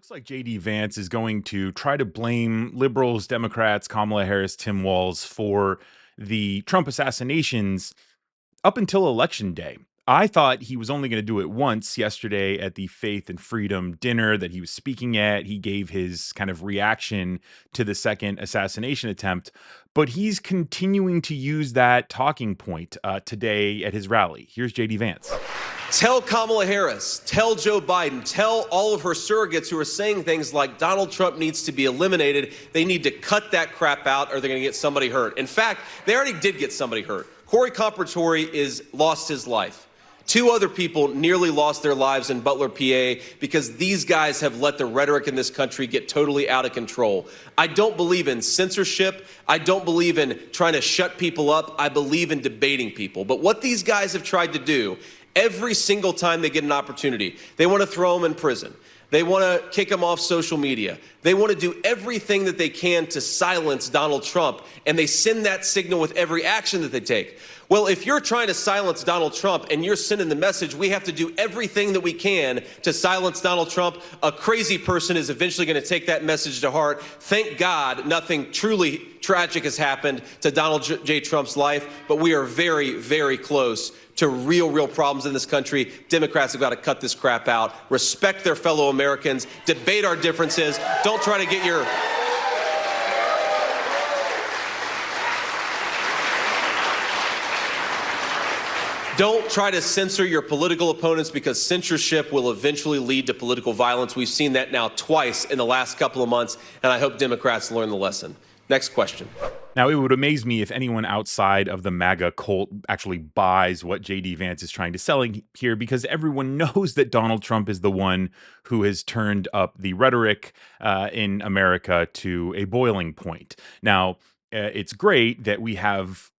Looks like JD Vance is going to try to blame liberals, Democrats, Kamala Harris, Tim Walz for the Trump assassinations up until election day. I thought he was only going to do it once yesterday at the Faith and Freedom dinner that he was speaking at. He gave his kind of reaction to the second assassination attempt, but he's continuing to use that talking point today at his rally. Here's JD Vance. Tell Kamala Harris, tell Joe Biden, tell all of her surrogates who are saying things like Donald Trump needs to be eliminated. They need to cut that crap out or they're going to get somebody hurt. In fact, they already did get somebody hurt. Corey Comperatory lost his life. Two other people nearly lost their lives in Butler, PA, because these guys have let the rhetoric in this country get totally out of control. I don't believe in censorship. I don't believe in trying to shut people up. I believe in debating people. But what these guys have tried to do every single time they get an opportunity, they want to throw them in prison. They want to kick him off social media. They want to do everything that they can to silence Donald Trump, and they send that signal with every action that they take. Well, if you're trying to silence Donald Trump and you're sending the message, we have to do everything that we can to silence Donald Trump, a crazy person is eventually going to take that message to heart. Thank God nothing truly tragic has happened to Donald J. Trump's life, but we are very, very close to real problems in this country. Democrats have got to cut this crap out, respect their fellow Americans, debate our differences. Don't try to get your... Don't try to censor your political opponents, because censorship will eventually lead to political violence. We've seen that now twice in the last couple of months, and I hope Democrats learn the lesson. Next question. Now, it would amaze me if anyone outside of the MAGA cult actually buys what JD Vance is trying to sell here, because everyone knows that Donald Trump is the one who has turned up the rhetoric in America to a boiling point. Now, it's great that we have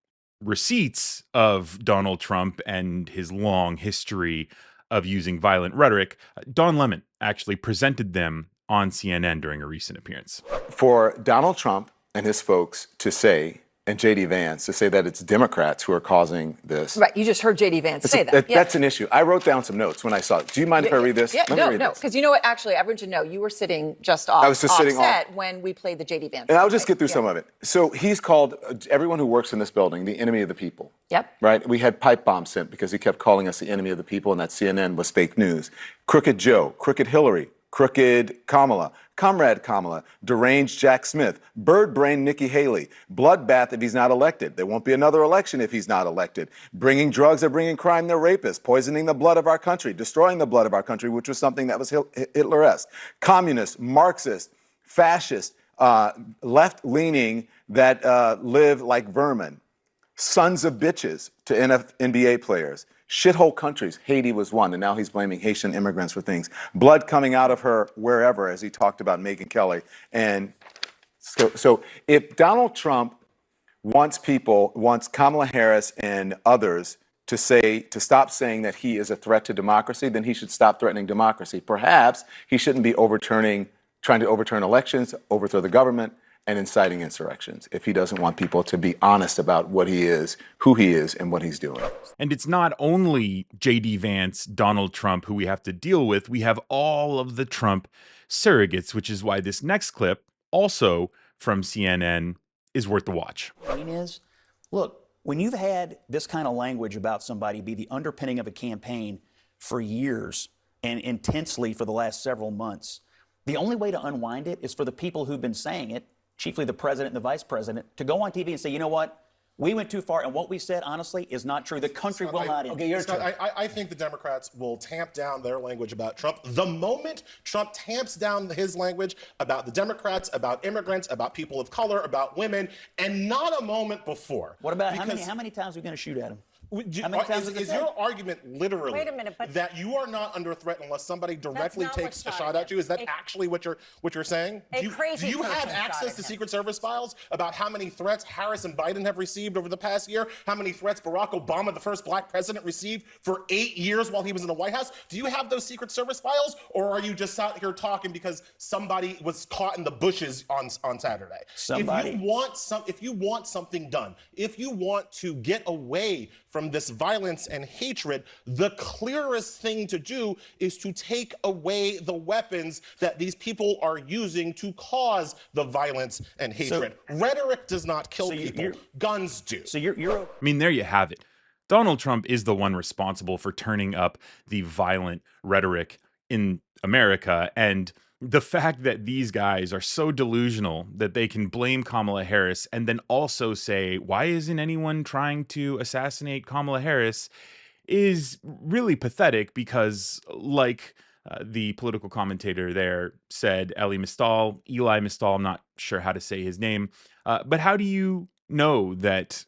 receipts of Donald Trump and his long history of using violent rhetoric. Don Lemon actually presented them on CNN during a recent appearance. For Donald Trump and his folks to say, and JD Vance to say that it's Democrats who are causing this. Right, you just heard JD Vance say that. That's an issue. I wrote down some notes when I saw it. Do you mind if I read this? Yeah, no, because you know what? Actually, I want you to know you were sitting just off. I was just sitting offset when we played the JD Vance. And I'll just get through some of it. So he's called everyone who works in this building the enemy of the people. Yep. Right? We had pipe bombs sent because he kept calling us the enemy of the people, and that CNN was fake news. Crooked Joe, Crooked Hillary, Crooked Kamala, Comrade Kamala, deranged Jack Smith, bird brain Nikki Haley, bloodbath if he's not elected. There won't be another election if he's not elected. Bringing drugs, they're bringing crime, they're rapists, poisoning the blood of our country, destroying the blood of our country, which was something that was Hitler-esque. Communist, Marxist, fascist, left-leaning that live like vermin. Sons of bitches to NBA players. Shithole countries. Haiti was one, and now he's blaming Haitian immigrants for things. Blood coming out of her wherever, as he talked about Megyn Kelly. And so if Donald Trump wants Kamala Harris and others to stop saying that he is a threat to democracy, then he should stop threatening democracy. Perhaps he shouldn't be trying to overturn elections, overthrow the government, and inciting insurrections if he doesn't want people to be honest about what he is, who he is, and what he's doing. And it's not only JD Vance, Donald Trump, who we have to deal with. We have all of the Trump surrogates, which is why this next clip, also from CNN, is worth the watch. Look, when you've had this kind of language about somebody be the underpinning of a campaign for years and intensely for the last several months, the only way to unwind it is for the people who've been saying it, chiefly the president and the vice president, to go on TV and say, you know what? We went too far, and what we said, honestly, is not true. The country will not end. Okay, I think the Democrats will tamp down their language about Trump. The moment Trump tamps down his language about the Democrats, about immigrants, about people of color, about women, and not a moment before. What about how many times are we going to shoot at him? Is your argument literally Wait a minute, but that you are not under threat unless somebody directly takes a shot at you? Is that actually what you're saying? Do you have access to Secret Service files about how many threats Harris and Biden have received over the past year? How many threats Barack Obama, the first black president, received for 8 years while he was in the White House? Do you have those Secret Service files, or are you just out here talking because somebody was caught in the bushes on Saturday? Somebody. If you want something done, if you want to get away from this violence and hatred, the clearest thing to do is to take away the weapons that these people are using to cause the violence and hatred. Rhetoric does not kill people. Guns do. So I mean, there you have it. Donald Trump is the one responsible for turning up the violent rhetoric in America. And the fact that these guys are so delusional that they can blame Kamala Harris and then also say, why isn't anyone trying to assassinate Kamala Harris, is really pathetic because, like the political commentator there said, Eli Mistal, I'm not sure how to say his name, but how do you know that,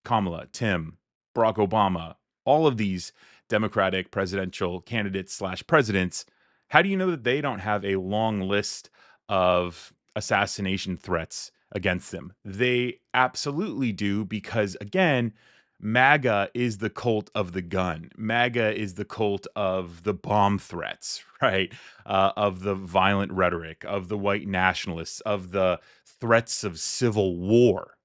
Kamala, Tim, Barack Obama, all of these Democratic presidential candidates slash presidents, how do you know that they don't have a long list of assassination threats against them? They absolutely do because, again, MAGA is the cult of the gun. MAGA is the cult of the bomb threats, right? Of the violent rhetoric, of the white nationalists, of the threats of civil war.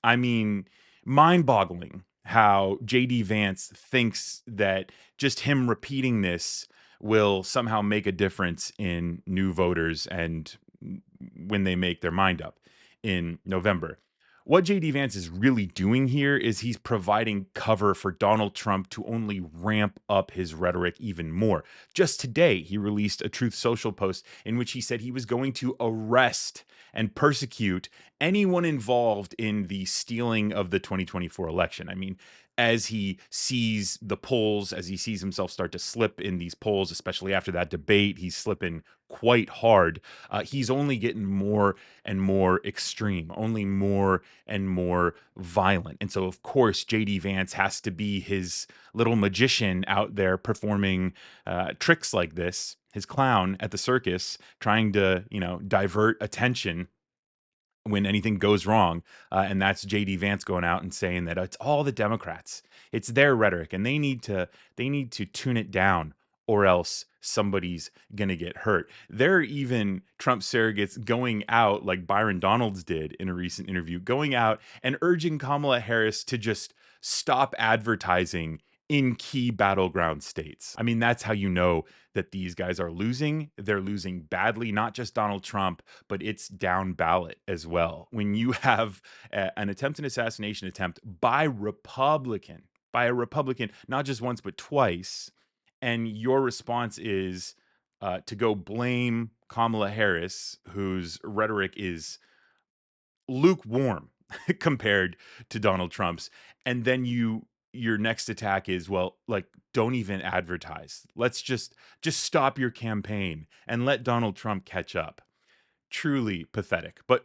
I mean, mind-boggling how JD Vance thinks that just him repeating this will somehow make a difference in new voters and when they make their mind up in November. What JD Vance is really doing here is he's providing cover for Donald Trump to only ramp up his rhetoric even more. Just today, he released a Truth Social post in which he said he was going to arrest and persecute anyone involved in the stealing of the 2024 election. I mean, as he sees the polls, as he sees himself start to slip in these polls, especially after that debate, he's slipping quite hard. He's only getting more and more extreme, only more and more violent. And so, of course, JD Vance has to be his little magician out there performing tricks like this, his clown at the circus, trying to, divert attention when anything goes wrong. And that's JD Vance going out and saying that it's all the Democrats. It's their rhetoric and they need to tune it down or else somebody's going to get hurt. There are even Trump surrogates going out, like Byron Donalds did in a recent interview, going out and urging Kamala Harris to just stop advertising in key battleground states. I mean, that's how you know that these guys are losing. They're losing badly, not just Donald Trump, but it's down ballot as well. When you have an attempted assassination attempt by a Republican, not just once, but twice, and your response is to go blame Kamala Harris, whose rhetoric is lukewarm compared to Donald Trump's, and then your next attack is, well, like, don't even advertise. Let's just stop your campaign and let Donald Trump catch up. Truly pathetic. But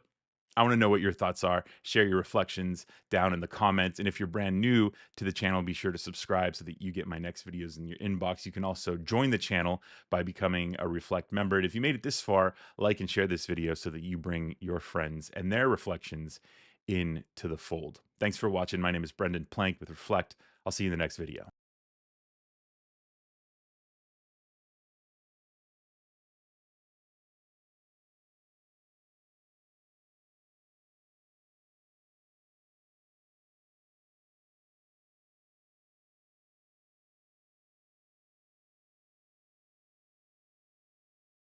I want to know what your thoughts are. Share your reflections down in the comments. And if you're brand new to the channel, be sure to subscribe so that you get my next videos in your inbox. You can also join the channel by becoming a Reflect member. And if you made it this far, like and share this video so that you bring your friends and their reflections into the fold. Thanks for watching. My name is Brendan Plank with Reflect. I'll see you in the next video.